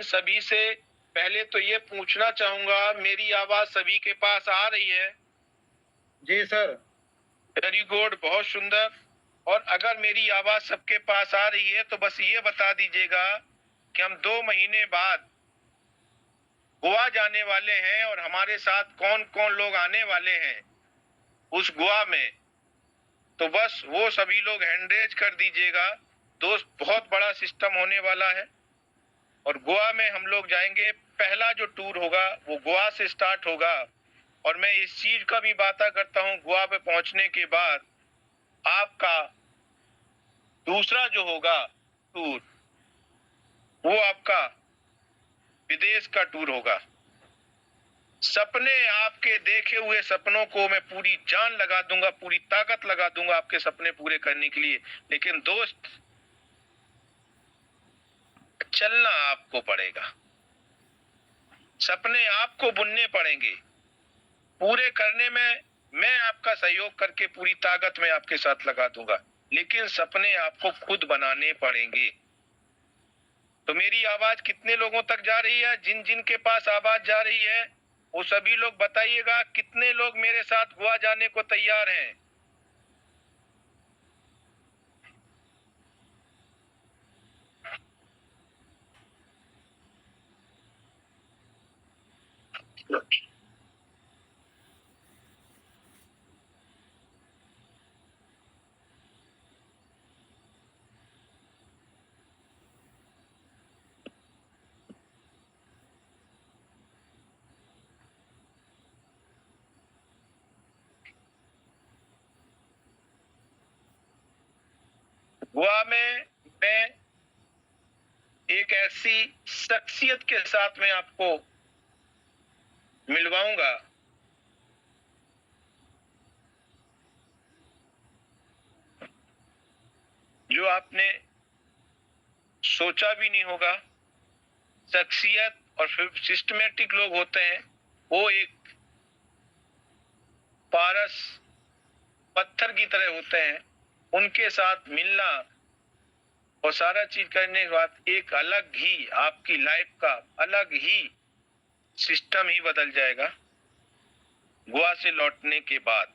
सभी से पहले तो ये पूछना चाहूंगा, मेरी आवाज सभी के पास आ रही है? जी सर। वेरी गुड, बहुत सुंदर। और अगर मेरी आवाज सबके पास आ रही है तो बस ये बता दीजिएगा कि हम 2 महीने बाद गोवा जाने वाले हैं और हमारे साथ कौन कौन लोग आने वाले हैं उस गोवा में। तो बस वो सभी लोग हैंड रेज कर दीजिएगा। दोस्त, बहुत बड़ा सिस्टम होने वाला है और गोवा में हम लोग जाएंगे। पहला जो टूर होगा वो गोवा से स्टार्ट होगा और मैं इस चीज का भी बात करता हूँ, गोवा पे पहुंचने के बाद आपका दूसरा जो होगा टूर, वो आपका विदेश का टूर होगा। सपने, आपके देखे हुए सपनों को मैं पूरी जान लगा दूंगा, पूरी ताकत लगा दूंगा आपके सपने पूरे करने के लिए। लेकिन दोस्त, चलना आपको पड़ेगा, सपने आपको बुनने पड़ेंगे। पूरे करने में मैं आपका सहयोग करके पूरी ताकत में आपके साथ लगा दूंगा, लेकिन सपने आपको खुद बनाने पड़ेंगे। तो मेरी आवाज कितने लोगों तक जा रही है? जिन जिन के पास आवाज जा रही है वो सभी लोग बताइएगा, कितने लोग मेरे साथ गोवा जाने को तैयार हैं? गोवा में मैं एक ऐसी शख्सियत के साथ में आपको मिलवाऊंगा जो आपने सोचा भी नहीं होगा। शख्सियत और सिस्टमेटिक लोग होते हैं, वो एक पारस पत्थर की तरह होते हैं। उनके साथ मिलना और सारा चीज करने के बाद एक अलग ही आपकी लाइफ का अलग ही सिस्टम ही बदल जाएगा गोवा से लौटने के बाद।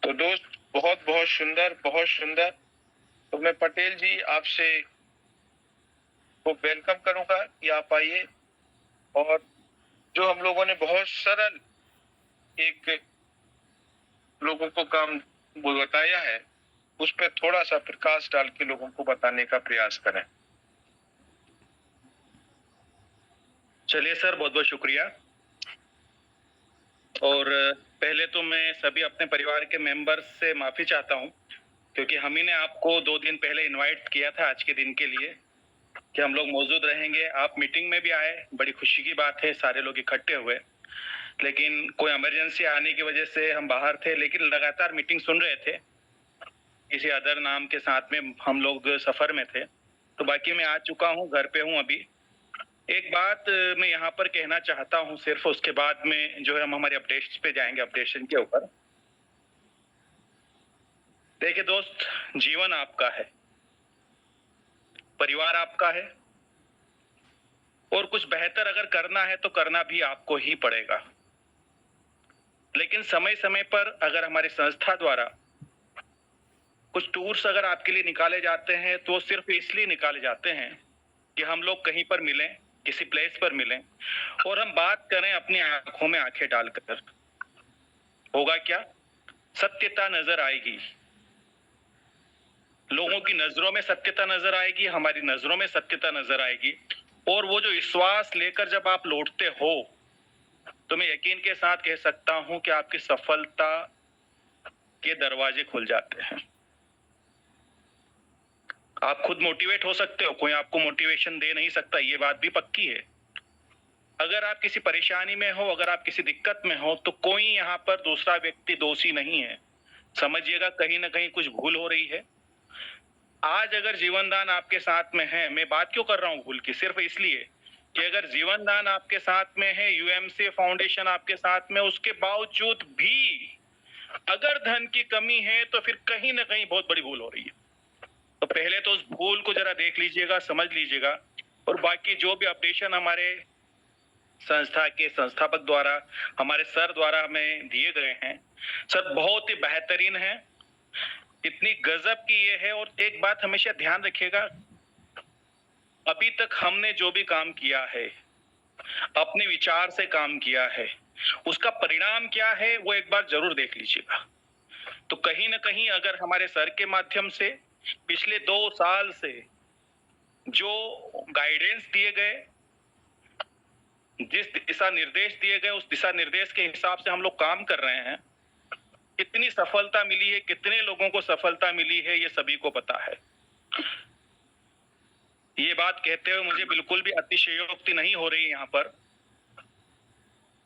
तो दोस्त, बहुत बहुत सुंदर, बहुत सुंदर। तो मैं पटेल जी आपसे को वेलकम करूंगा कि आप आइए, और जो हम लोगों ने बहुत सरल एक लोगों को काम बताया है उस पर थोड़ा सा प्रकाश डाल के लोगों को बताने का प्रयास करें। चलिए सर, बहुत बहुत शुक्रिया। और पहले तो मैं सभी अपने परिवार के मेंबर्स से माफी चाहता हूं, क्योंकि हम ही ने आपको 2 दिन पहले इनवाइट किया था आज के दिन के लिए कि हम लोग मौजूद रहेंगे। आप मीटिंग में भी आए, बड़ी खुशी की बात है, सारे लोग इकट्ठे हुए। लेकिन कोई इमरजेंसी आने की वजह से हम बाहर थे, लेकिन लगातार मीटिंग सुन रहे थे। किसी अदर नाम के साथ में हम लोग सफर में थे, तो बाकी मैं आ चुका हूँ, घर पे हूँ अभी। एक बात मैं यहाँ पर कहना चाहता हूँ सिर्फ, उसके बाद में जो है हम हमारे अपडेट्स पे जाएंगे, अपडेशन के ऊपर। देखिए दोस्त, जीवन आपका है, परिवार आपका है, और कुछ बेहतर अगर करना है तो करना भी आपको ही पड़ेगा। लेकिन समय समय पर अगर हमारी संस्था द्वारा कुछ टूर्स अगर आपके लिए निकाले जाते हैं तो सिर्फ इसलिए निकाले जाते हैं कि हम लोग कहीं पर मिलें, किसी प्लेस पर मिलें और हम बात करें अपनी आंखों में आंखें डालकर। होगा क्या? सत्यता नजर आएगी, लोगों की नजरों में सत्यता नजर आएगी, हमारी नजरों में सत्यता नजर आएगी। और वो जो विश्वास लेकर जब आप लौटते हो तो मैं यकीन के साथ कह सकता हूं कि आपकी सफलता के दरवाजे खुल जाते हैं। आप खुद मोटिवेट हो सकते हो, कोई आपको मोटिवेशन दे नहीं सकता, ये बात भी पक्की है। अगर आप किसी परेशानी में हो, अगर आप किसी दिक्कत में हो, तो कोई यहाँ पर दूसरा व्यक्ति दोषी नहीं है। समझिएगा, कहीं ना कहीं कुछ भूल हो रही है। आज अगर जीवनदान आपके साथ में है, मैं बात क्यों कर रहा हूँ भूल की, सिर्फ इसलिए कि अगर जीवनदान आपके साथ में है, यूएमसी फाउंडेशन आपके साथ में, उसके बावजूद भी अगर धन की कमी है तो फिर कहीं ना कहीं बहुत बड़ी भूल हो रही है। तो पहले तो उस भूल को जरा देख लीजिएगा, समझ लीजिएगा, और बाकी जो भी अपडेशन हमारे संस्था के संस्थापक द्वारा, हमारे सर द्वारा हमें दिए गए हैं, सर बहुत ही बेहतरीन है, इतनी गजब की ये है। और एक बात हमेशा ध्यान रखिएगा, अभी तक हमने जो भी काम किया है, अपने विचार से काम किया है, उसका परिणाम क्या है वो एक बार जरूर देख लीजिएगा। तो कहीं ना कहीं अगर हमारे सर के माध्यम से पिछले 2 साल से जो गाइडेंस दिए गए, जिस दिशा निर्देश दिए गए, उस दिशा निर्देश के हिसाब से हम लोग काम कर रहे हैं, कितनी सफलता मिली है, कितने लोगों को सफलता मिली है, ये सभी को पता है। ये बात कहते हुए मुझे बिल्कुल भी अतिशयोक्ति नहीं हो रही यहाँ पर।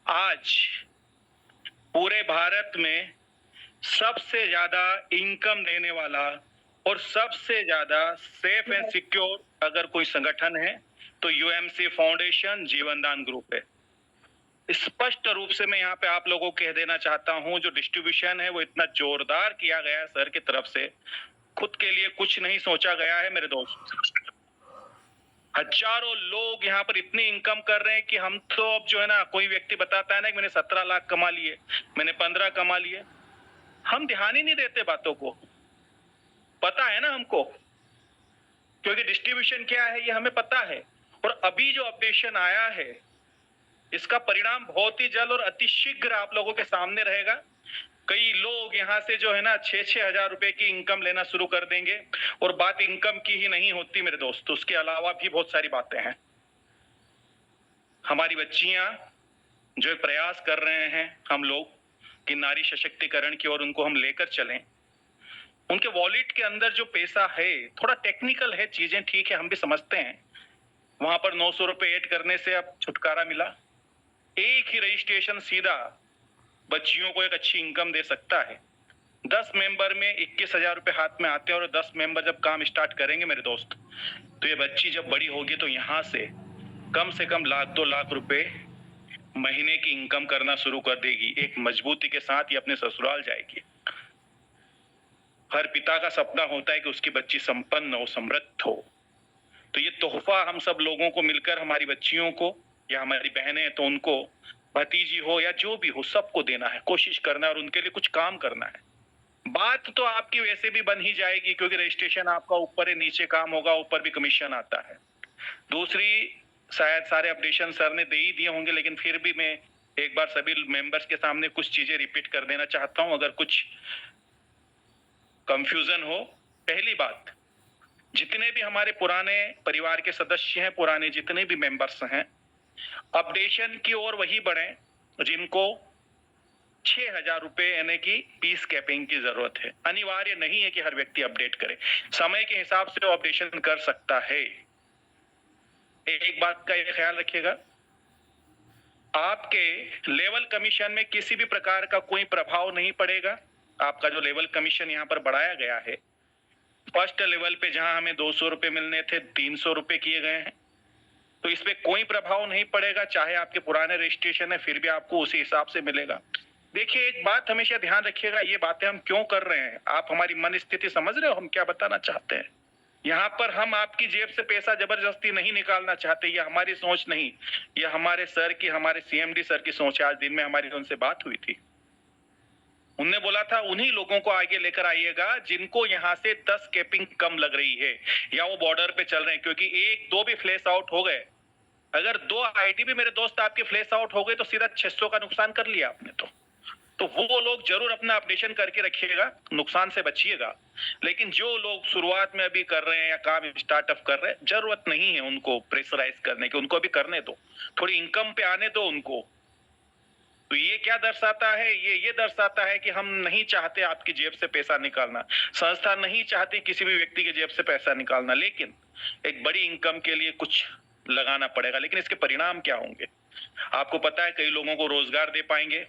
आज पूरे भारत में सबसे ज्यादा इनकम देने वाला और सबसे ज्यादा सेफ एंड सिक्योर अगर कोई संगठन है तो यूएमसी फाउंडेशन जीवनदान ग्रुप है। स्पष्ट रूप से मैं यहाँ पे आप लोगों को कह देना चाहता हूँ, जो डिस्ट्रीब्यूशन है वो इतना जोरदार किया गया है सर की तरफ से, खुद के लिए कुछ नहीं सोचा गया है मेरे दोस्त। हजारों लोग यहाँ पर इतनी इनकम कर रहे हैं कि हम तो अब जो है ना, कोई व्यक्ति बताता है ना कि मैंने 17 लाख कमा लिए, मैंने 15 कमा लिए, हम ध्यान ही नहीं देते बातों को। पता है ना हमको, क्योंकि डिस्ट्रीब्यूशन क्या है ये हमें पता है। और अभी जो अपडेशन आया है इसका परिणाम बहुत ही जल्द और अति शीघ्र आप लोगों के सामने रहेगा। कई लोग यहाँ से जो है ना 6-6 हजार रुपए की इनकम लेना शुरू कर देंगे। और बात इनकम की ही नहीं होती मेरे दोस्त, उसके अलावा भी बहुत सारी बातें हैं। हमारी बच्चियां जो प्रयास कर रहे हैं हम लोग कि नारी सशक्तिकरण की ओर उनको हम लेकर चलें, उनके वॉलेट के अंदर जो पैसा है थोड़ा टेक्निकल है, चीजें ठीक है, हम भी समझते हैं। वहां पर 900 रुपए ऐड करने से अब छुटकारा मिला। एक ही रजिस्ट्रेशन सीधा बच्चियों को एक अच्छी इनकम दे सकता है। 10 मेंबर में 21,000 रुपए हाथ में आते हैं, और 10 मेंबर जब काम स्टार्ट करेंगे मेरे दोस्त, तो ये बच्ची जब बड़ी होगी तो यहाँ से कम 1-2 लाख रुपए महीने की इनकम करना शुरू कर देगी। एक मजबूती के साथ ये अपने ससुराल जाएगी। हर पिता का सपना होता है कि उसकी बच्ची संपन्न हो, समृद्ध हो। तो ये तोहफा हम सब लोगों को मिलकर, हमारी बच्चियों को या हमारी बहनें हैं तो उनको, भतीजी हो या जो भी हो, सबको देना है, कोशिश करना है और उनके लिए कुछ काम करना है। बात तो आपकी वैसे भी बन ही जाएगी, क्योंकि रजिस्ट्रेशन आपका ऊपर है, नीचे काम होगा, ऊपर भी कमीशन आता है। दूसरी, शायद सारे अपडेशन सर ने दे ही दिए होंगे, लेकिन फिर भी मैं एक बार सभी मेंबर्स के सामने कुछ चीजें रिपीट कर देना चाहता हूं, अगर कुछ कंफ्यूजन हो। पहली बात, जितने भी हमारे पुराने परिवार के सदस्य हैं, पुराने जितने भी मेंबर्स हैं, अपडेशन की ओर वही बढ़े जिनको 6,000 रुपए यानी कि पीस कैपिंग की जरूरत है। अनिवार्य नहीं है कि हर व्यक्ति अपडेट करे, समय के हिसाब से वो अपडेशन कर सकता है। एक बात का ये ख्याल रखिएगा, आपके लेवल कमीशन में किसी भी प्रकार का कोई प्रभाव नहीं पड़ेगा। आपका जो लेवल कमीशन यहाँ पर बढ़ाया गया है, फर्स्ट लेवल पे जहां हमें 200 रुपए मिलने थे 300 रुपए किए गए हैं, तो इस पे कोई प्रभाव नहीं पड़ेगा। चाहे आपके पुराने रजिस्ट्रेशन है फिर भी आपको उसी हिसाब से मिलेगा। देखिए, एक बात हमेशा ध्यान रखिएगा, ये बातें हम क्यों कर रहे हैं, आप हमारी मन स्थिति समझ रहे हो हम क्या बताना चाहते हैं। यहाँ पर हम आपकी जेब से पैसा जबरदस्ती नहीं निकालना चाहते, ये हमारी सोच नहीं, ये हमारे सर की, हमारे सीएमडी सर की सोच है। आज दिन में हमारी उनसे बात हुई थी, उनने बोला था उन्हीं लोगों को आगे लेकर आइएगा जिनको यहाँ से 10 कैपिंग कम लग रही है या वो बॉर्डर पे चल रहे हैं, क्योंकि 1-2 भी फ्लैश आउट हो गए, अगर 2 आईडी भी मेरे दोस्त आपके फ्लैश आउट हो गए तो सीधा 600 का नुकसान कर लिया आपने। तो वो लोग जरूर अपना अपडेशन करके रखिएगा, नुकसान से बचिएगा। लेकिन जो लोग शुरुआत में अभी कर रहे हैं या काम स्टार्टअप कर रहे हैं, जरूरत नहीं है उनको प्रेशराइज करने की, उनको अभी करने दो, थोड़ी इनकम पे आने दो उनको। तो ये क्या दर्शाता है, ये दर्शाता है कि हम नहीं चाहते आपकी जेब से पैसा निकालना, संस्था नहीं चाहती किसी भी व्यक्ति की जेब से पैसा निकालना, लेकिन एक बड़ी इनकम के लिए कुछ लगाना पड़ेगा। लेकिन इसके परिणाम क्या होंगे आपको पता है, कई लोगों को रोजगार दे पाएंगे,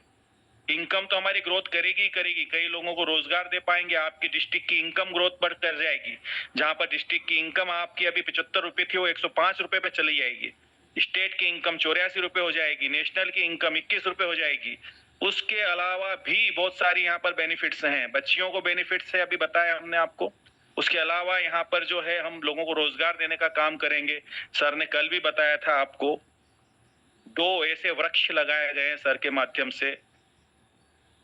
इनकम तो हमारी ग्रोथ करेगी ही करेगी, कई लोगों को रोजगार दे पाएंगे, आपकी डिस्ट्रिक्ट की इनकम ग्रोथ बढ़ कर जाएगी। जहां पर डिस्ट्रिक्ट की इनकम आपकी अभी 75 रुपए थी वो 105 रुपए पे चली जाएगी, स्टेट की इनकम 84 रुपए हो जाएगी, नेशनल की इनकम 21 रुपए हो जाएगी। उसके अलावा भी बहुत सारी यहाँ पर बेनिफिट्स हैं, बच्चियों को बेनिफिट्स है, अभी बताया हमने आपको, उसके अलावा यहाँ पर जो है हम लोगों को रोजगार देने का काम करेंगे। सर ने कल भी बताया था आपको, 2 ऐसे वृक्ष लगाए गए हैं सर के माध्यम से,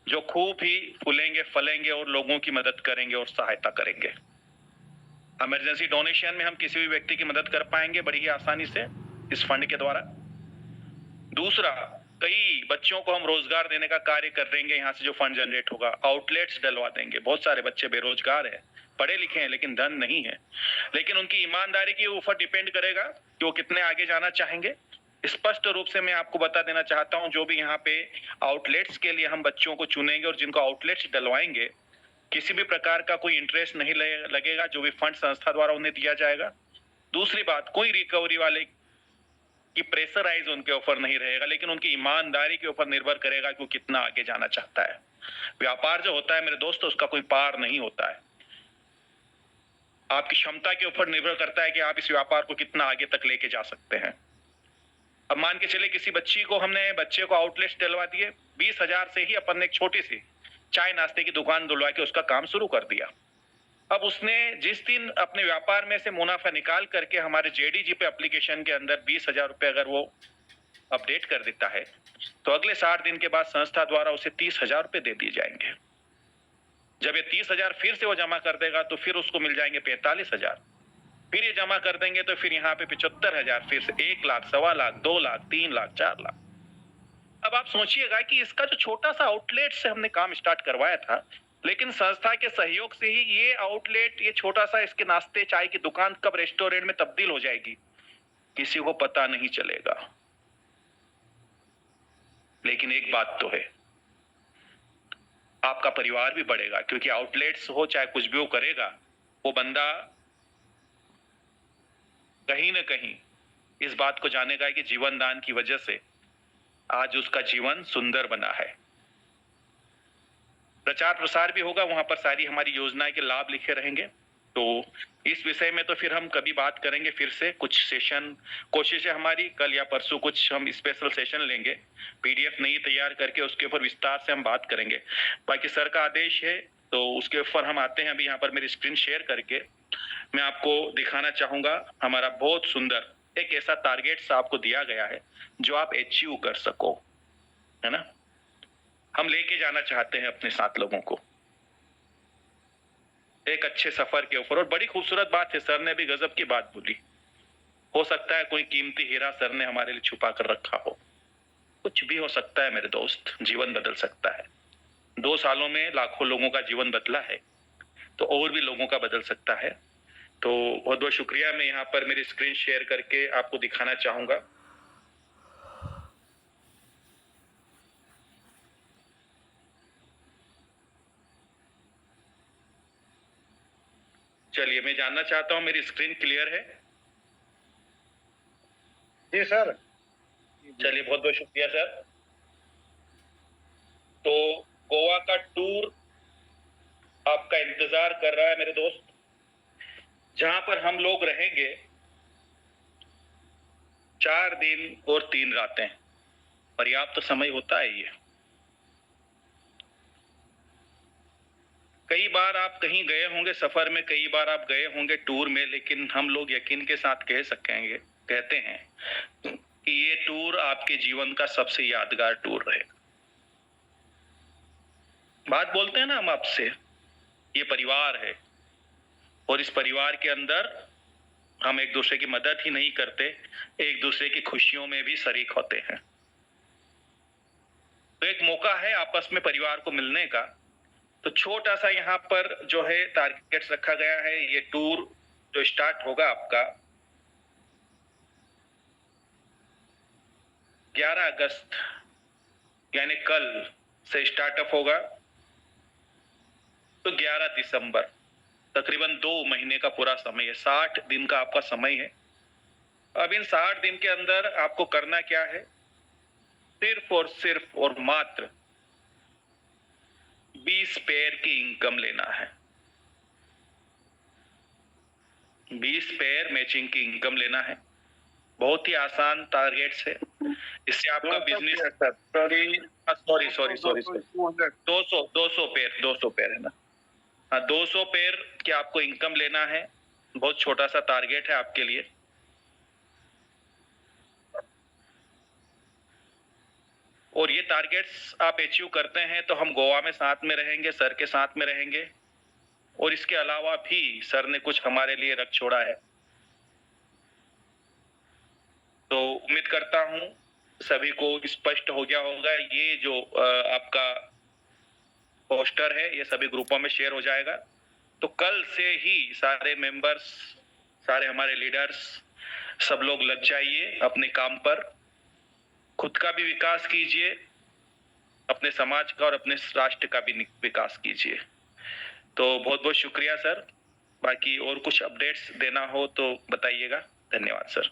जो खूब ही फूलेंगे, फलेंगे और लोगों की मदद करेंगे और सहायता करेंगे। इमरजेंसी डोनेशन में हम किसी भी व्यक्ति की मदद कर पाएंगे बड़ी ही आसानी से इस फंड के द्वारा। दूसरा, कई बच्चों को हम रोजगार देने का कार्य कर देंगे। यहाँ से जो फंड जनरेट होगा, आउटलेट्स डलवा देंगे। बहुत सारे बच्चे बेरोजगार हैं, पढ़े लिखे हैं लेकिन धन नहीं है, लेकिन उनकी ईमानदारी के ऊपर डिपेंड करेगा कि वो कितने आगे जाना चाहेंगे। स्पष्ट रूप से मैं आपको बता देना चाहता हूं, जो भी यहाँ पे आउटलेट्स के लिए हम बच्चों को चुनेंगे और जिनको आउटलेट्स डलवाएंगे, किसी भी प्रकार का कोई इंटरेस्ट नहीं लगेगा, जो भी फंड संस्था द्वारा उन्हें दिया जाएगा। दूसरी बात, कोई रिकवरी वाले की प्रेशराइज उनके ऊपर नहीं रहेगा, लेकिन उनकी ईमानदारी के ऊपर निर्भर करेगा कि वो कितना आगे जाना चाहता है। व्यापार जो होता है मेरे दोस्तों, उसका कोई पार नहीं होता है। आपकी क्षमता के ऊपर निर्भर करता है कि आप इस व्यापार को कितना आगे तक लेके जा सकते हैं। अब मान के चले किसी बच्चे को आउटलेट्स डलवा दिए, 20,000 से ही अपन ने एक छोटी सी चाय नाश्ते की दुकान दुलवा के उसका काम शुरू कर दिया। अब उसने जिस दिन अपने व्यापार में से मुनाफा निकाल करके हमारे जेडीजी पे एप्लीकेशन के अंदर 20,000 रुपए अगर वो अपडेट कर देता है, तो अगले 60 दिन के बाद संस्था द्वारा उसे 30,000 रुपए दे दिए जाएंगे। जब ये 30,000 फिर से वो जमा कर देगा तो फिर उसको मिल जाएंगे 45,000। फिर ये जमा कर देंगे तो फिर यहाँ पे 75,000, फिर से 1 लाख, 1.25 लाख, 2 लाख, 3 लाख, 4 लाख। अब आप सोचिएगा कि इसका जो छोटा सा आउटलेट से हमने काम स्टार्ट करवाया था, लेकिन संस्था के सहयोग से ही ये आउटलेट, ये छोटा सा इसके नाश्ते चाय की दुकान कब रेस्टोरेंट में तब्दील हो जाएगी, किसी को पता नहीं चलेगा। लेकिन एक बात तो है, आपका परिवार भी बढ़ेगा, क्योंकि आउटलेट्स हो चाहे कुछ भी वो करेगा, वो बंदा कहीं ना कहीं इस बात को जानेगा कि जीवन दान की वजह से आज उसका जीवन सुंदर बना है। प्रचार प्रसार भी होगा, वहां पर सारी हमारी योजनाएं के लाभ लिखे रहेंगे। तो इस विषय में तो फिर हम कभी बात करेंगे, फिर से कुछ सेशन, कोशिश है हमारी कल या परसों कुछ हम स्पेशल सेशन लेंगे, पीडीएफ नहीं तैयार करके उसके ऊपर विस्तार से हम बात करेंगे। बाकी सर का आदेश है तो उसके ऊपर हम आते हैं। अभी यहाँ पर मेरी स्क्रीन शेयर करके मैं आपको दिखाना चाहूंगा, हमारा बहुत सुंदर एक ऐसा टारगेट आपको दिया गया है जो आप अचीव कर सको, है ना। हम लेके जाना चाहते हैं अपने साथ लोगों को एक अच्छे सफर के ऊपर। और बड़ी खूबसूरत बात है, सर ने भी गजब की बात बोली। हो सकता है कोई कीमती हीरा सर ने हमारे लिए छुपा कर रखा हो, कुछ भी हो सकता है मेरे दोस्त, जीवन बदल सकता है। 2 सालों में लाखों लोगों का जीवन बदला है, तो और भी लोगों का बदल सकता है। तो बहुत बहुत शुक्रिया। मैं यहाँ पर मेरी स्क्रीन शेयर करके आपको दिखाना चाहूंगा। चलिए, मैं जानना चाहता हूँ मेरी स्क्रीन क्लियर है? जी सर। चलिए, बहुत बहुत शुक्रिया सर। तो गोवा का टूर आपका इंतजार कर रहा है मेरे दोस्त, जहां पर हम लोग रहेंगे 4 दिन और 3 रातें। पर्याप्त समय होता है ये। कई बार आप कहीं गए होंगे सफर में, कई बार आप गए होंगे टूर में, लेकिन हम लोग यकीन के साथ कहते हैं कि ये टूर आपके जीवन का सबसे यादगार टूर रहेगा। बात बोलते हैं ना हम आपसे, ये परिवार है और इस परिवार के अंदर हम एक दूसरे की मदद ही नहीं करते, एक दूसरे की खुशियों में भी शरीक होते हैं। तो एक मौका है आपस में परिवार को मिलने का। तो छोटा सा यहाँ पर जो है टारगेट्स रखा गया है। ये टूर जो स्टार्ट होगा आपका 11 अगस्त यानी कल से स्टार्टअप होगा, तो 11 दिसंबर, तकरीबन 2 महीने का पूरा समय है। 60 दिन का आपका समय है। अब इन 60 दिन के अंदर आपको करना क्या है, सिर्फ और मात्र 20 पेयर की इनकम लेना है। 20 पेयर मैचिंग की इनकम लेना है। बहुत ही आसान टारगेट्स है। इससे आपका बिजनेस, सॉरी 200 पेयर है ना। हाँ, 200 पेड़ की आपको इनकम लेना है। बहुत छोटा सा टारगेट है आपके लिए। और ये टारगेट्स आप अचीव करते हैं तो हम गोवा में साथ में रहेंगे, सर के साथ में रहेंगे। और इसके अलावा भी सर ने कुछ हमारे लिए रख छोड़ा है। तो उम्मीद करता हूं सभी को स्पष्ट हो गया होगा। ये जो आपका पोस्टर है ये सभी ग्रुपों में शेयर हो जाएगा। तो कल से ही सारे मेंबर्स, सारे हमारे लीडर्स, सब लोग लग जाइए अपने काम पर। खुद का भी विकास कीजिए, अपने समाज का और अपने राष्ट्र का भी विकास कीजिए। तो बहुत बहुत शुक्रिया सर। बाकी और कुछ अपडेट्स देना हो तो बताइएगा। धन्यवाद सर।